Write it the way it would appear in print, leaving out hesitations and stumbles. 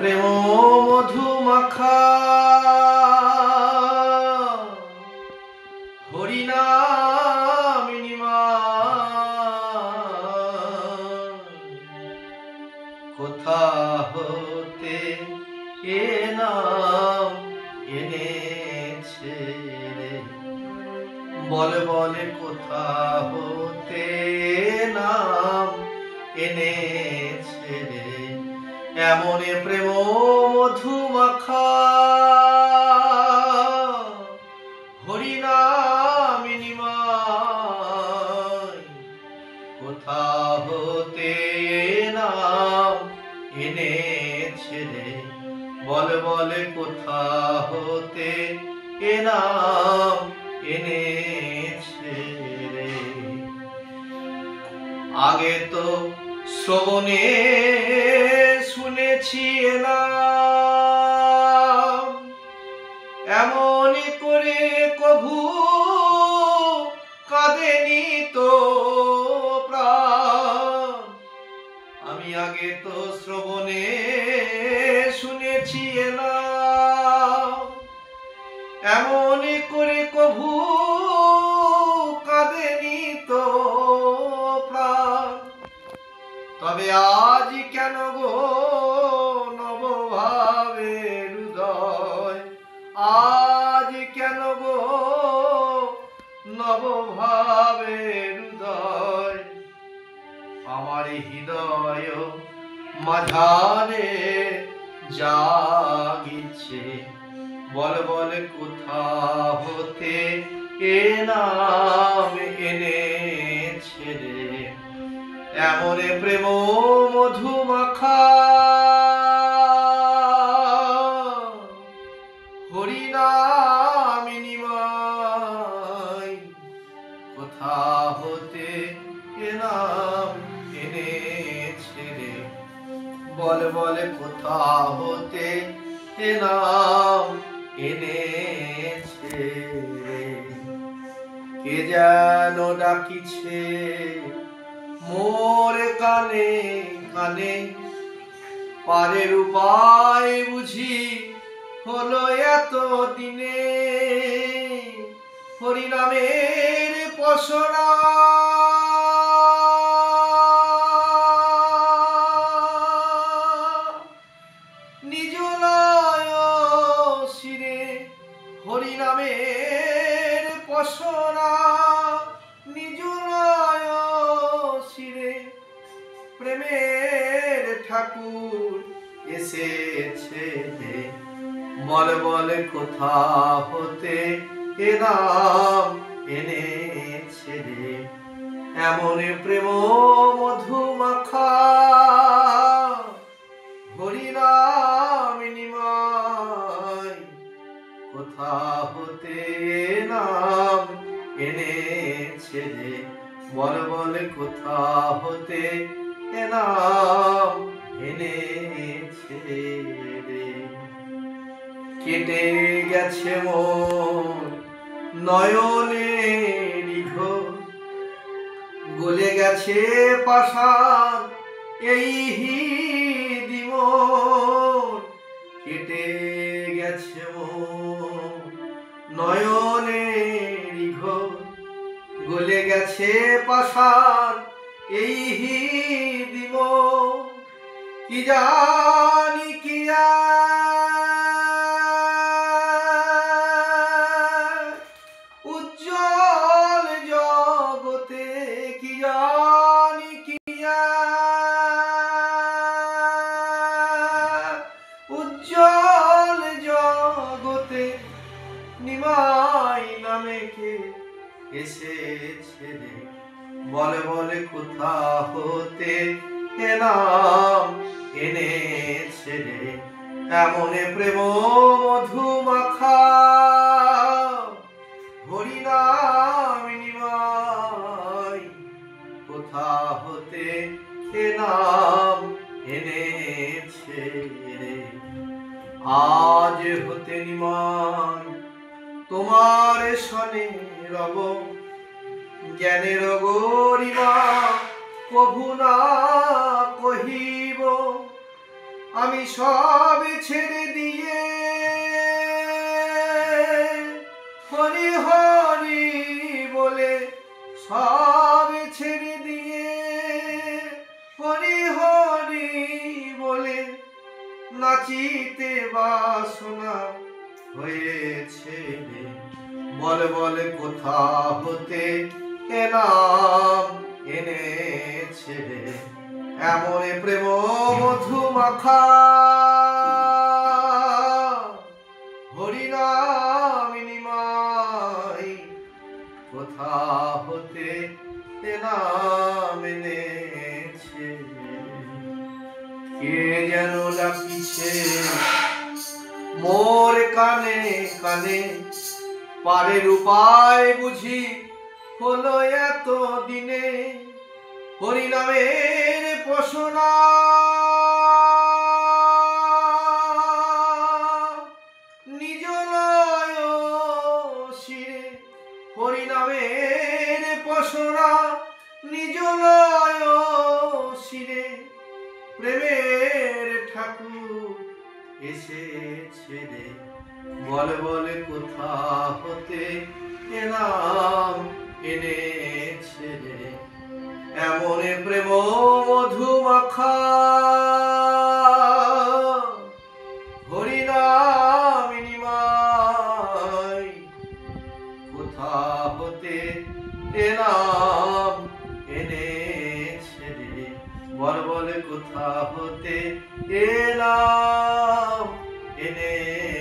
প্রেম মধু মাখা হরিনাম কোথা হতে এ নাম এনেছে রে, বল বলে কোথা হতে নাম এনেছে রে, এমন প্রেম মধু মাখা হরিনাম কোথা হতে নাম এনেছে রে, বল বলে কোথা হতে এ নাম এনেছে রে। আগে তো শ্রবণে শুনেছি এ নাম, এমন করে কভু কাঁদেনি তো প্রাণ। আমি আগে তো শ্রবণে শুনেছি এ নাম, এমন করে কভু কাঁদেনি তো প্রাণ। তবে আজ কেন গো নবভাবে হৃদয়, আজ কেন গো নবভাবে হৃদয়, আমার হৃদয় মাঝারে জাগিছে, বল বল কোথা হতে এ নাম এনেছে রে, এমন প্রেম মধু মাখা হরিনাম কোথা হতে এ নাম এনেছে রে, বল বলে কোথা হতে এ নাম এনেছে রে। কে যেন ডাকিছে মোর কানে কানে, পারের উপায় বুঝি হলো এত দিনে, হরিনামের পসরা নিজ লয় শিরে, হরিনামের পসরা নিজ লয় শিরে, প্রেমের ঠাকুর এসেছে, বল বলে কোথা হতে এ নাম এনেছে রে, এমন প্রেম মধু মাখা হরিনাম কোথা হতে নাম এনেছে রে, বল বলে কোথা হতে এ নাম এনেছে রে। কেটে গেছে মোর নয়নের ঘোর, গলে গেছে পাষাণ এই হৃদি মোর, কেটে গেছে মোর নয়নের ঘোর, গলে গেছে পাষাণ এই হৃদি মোর, কি জানি কি উজ্জ্বল জগতে, কি জানি কি উজ্জ্বল জগতে নিমাই নামে কে এসেছে রে, বলে বলে কোথা হতে এ নাম এনেছে রে, এমন প্রেম মধু মাখা হরিনাম কোথা হতে এ নাম এনেছে রে। আজ হতে নিমাই তোমার শনে রব, জ্ঞানের গরিমা কভু না কহিব, আমি সব ছেড়ে দিয়ে হরি হরি বলে, সব ছেড়ে দিয়ে হরি হরি বলে নাচিতে বাসনা হয়েছে রে। বলে বলে কোথা হতে এ নাম এনেছে রে। এমন প্রেম মধু মাখা হরিনাম নিমাই, কোথা হতে এ নাম এনেছে। কে যেন ডাকিছে মোর কানে কানে, পারের উপায় বুঝি হলো এত দিনে। হরিনামের পোষণা নিজ লয় শিরে, হরিনামের পোষণা নিজ লয় শিরে। প্রেমের ঠাকুর এসেছে রে। বলে বলে কোথা হতে এ নাম এনেছে রে। এমন প্রেম মধু মাখা হরিনাম নিমাই, কোথা হতে এ নাম এনেছে রে। বলে বলে কোথা হতে এ নাম এনেছে।